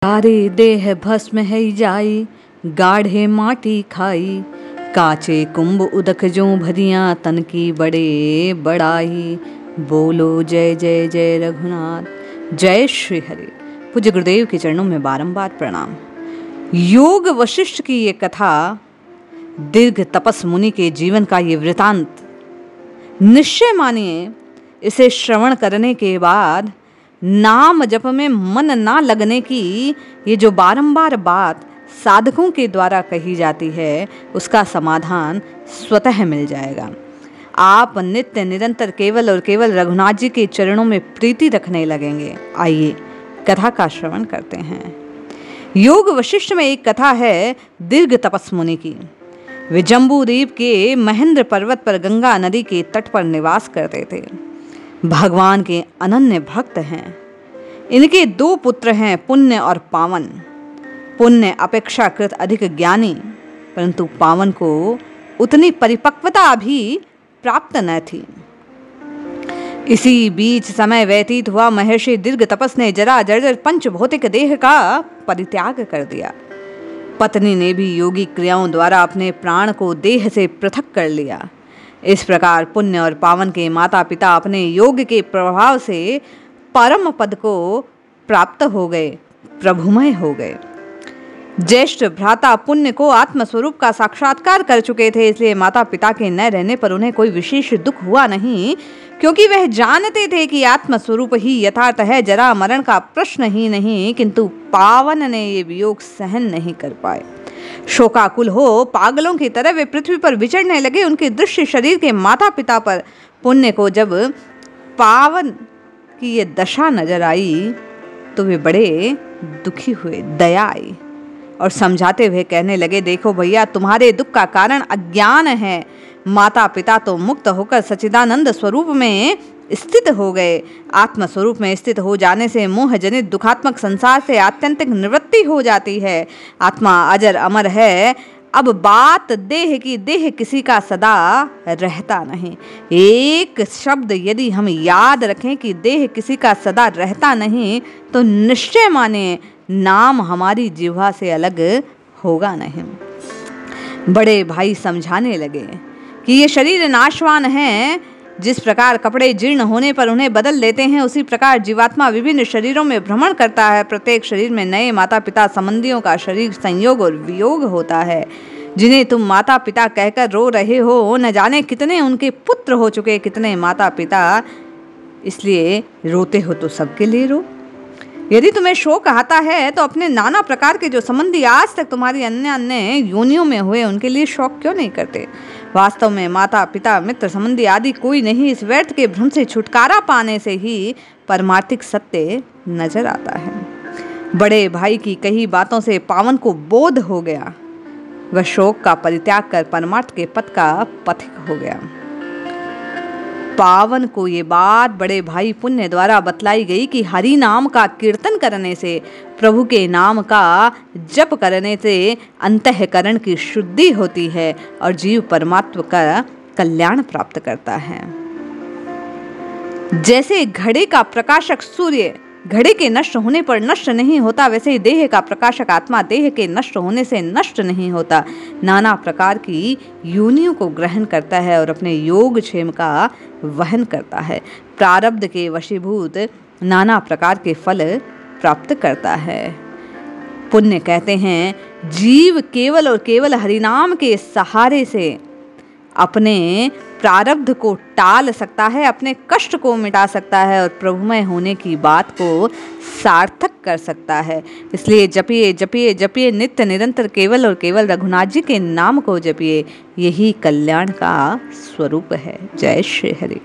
सारे देह भस्म है जाई, गाढ़े माटी खाई। काचे कुंभ उदक जो भरियां, तन की बड़े बड़ाई। बोलो जय जय जय रघुनाथ, जय श्री हरि। पूज्य गुरुदेव के चरणों में बारंबार प्रणाम। योग वशिष्ठ की ये कथा, दीर्घ तपस मुनि के जीवन का ये वृतांत, निश्चय मानिए इसे श्रवण करने के बाद नाम जप में मन ना लगने की ये जो बारंबार बात साधकों के द्वारा कही जाती है, उसका समाधान स्वतः मिल जाएगा। आप नित्य निरंतर केवल और केवल रघुनाथ जी के चरणों में प्रीति रखने लगेंगे। आइए कथा का श्रवण करते हैं। योग वशिष्ठ में एक कथा है दीर्घ तपस मुनि की। वे जम्बूद्वीप के महेंद्र पर्वत पर गंगा नदी के तट पर निवास करते थे। भगवान के अनन्य भक्त हैं। इनके 2 पुत्र हैं, पुण्य और पावन। पुण्य अपेक्षाकृत अधिक ज्ञानी, परंतु पावन को उतनी परिपक्वता भी प्राप्त न थी। इसी बीच समय व्यतीत हुआ। महर्षि दीर्घ तपस ने जरा जर्जर पंच भौतिक देह का परित्याग कर दिया। पत्नी ने भी योगी क्रियाओं द्वारा अपने प्राण को देह से पृथक कर लिया। इस प्रकार पुण्य और पावन के माता पिता अपने योग के प्रभाव से परम पद को प्राप्त हो गए, प्रभुमय हो गए। ज्येष्ठ भ्राता पुण्य को आत्मस्वरूप का साक्षात्कार कर चुके थे, इसलिए माता पिता के न रहने पर उन्हें कोई विशेष दुख हुआ नहीं, क्योंकि वह जानते थे कि आत्मस्वरूप ही यथार्थ है, जरा मरण का प्रश्न ही नहीं। किंतु पावन ने ये वियोग सहन नहीं कर पाए। शोकाकुल हो पागलों की तरह वे पृथ्वी पर विचरने लगे। उनके दृश्य शरीर के माता पिता पर पुण्य को जब पावन की ये दशा नजर आई तो वे बड़े दुखी हुए, दया आई और समझाते हुए कहने लगे, देखो भैया, तुम्हारे दुख का कारण अज्ञान है। माता पिता तो मुक्त होकर सच्चिदानंद स्वरूप में स्थित हो गए। आत्म स्वरूप में स्थित हो जाने से मोह जनित दुखात्मक संसार से आत्यंतिक निवृत्ति हो जाती है। आत्मा अजर अमर है। अब बात देह की, देह किसी का सदा रहता नहीं। एक शब्द यदि हम याद रखें कि देह किसी का सदा रहता नहीं, तो निश्चय माने नाम हमारी जिह्वा से अलग होगा नहीं। बड़े भाई समझाने लगे कि ये शरीर नाशवान है। जिस प्रकार कपड़े जीर्ण होने पर उन्हें बदल लेते हैं, उसी प्रकार जीवात्मा विभिन्न शरीरों में भ्रमण करता है। प्रत्येक शरीर में नए माता पिता संबंधियों का शरीर संयोग और वियोग होता है। जिन्हें तुम माता पिता कहकर रो रहे हो, न जाने कितने उनके पुत्र हो चुके, कितने माता पिता। इसलिए रोते हो तो सबके लिए रो। यदि तुम्हें शोक आता है तो अपने नाना प्रकार के जो संबंधी आज तक तुम्हारी अन्य अन्य योनियों में हुए, उनके लिए शोक क्यों नहीं करते? वास्तव में माता पिता मित्र संबंधी आदि कोई नहीं। इस व्यर्थ के भ्रम से छुटकारा पाने से ही परमार्थिक सत्य नजर आता है। बड़े भाई की कही बातों से पावन को बोध हो गया। वह शोक का परित्याग कर परमार्थ के पथ का पथिक हो गया। पावन को ये बात बड़े भाई पुण्य द्वारा बतलाई गई कि हरि नाम का कीर्तन करने से, प्रभु के नाम का जप करने से अंतःकरण की शुद्धि होती है और जीव परमात्मा का कल्याण प्राप्त करता है। जैसे घड़े का प्रकाशक सूर्य घड़े के नष्ट होने पर नष्ट नहीं होता, वैसे ही देह का प्रकाशक आत्मा देह के नष्ट होने से नष्ट नहीं होता। नाना प्रकार की योनियों को ग्रहण करता है और अपने योग क्षेम का वहन करता है। प्रारब्ध के वशीभूत नाना प्रकार के फल प्राप्त करता है। पुण्य कहते हैं, जीव केवल और केवल हरिनाम के सहारे से अपने प्रारब्ध को टाल सकता है, अपने कष्ट को मिटा सकता है और प्रभुमय होने की बात को सार्थक कर सकता है। इसलिए जपिए जपिए जपिए नित्य निरंतर केवल और केवल रघुनाथ जी के नाम को जपिए। यही कल्याण का स्वरूप है। जय श्री हरि।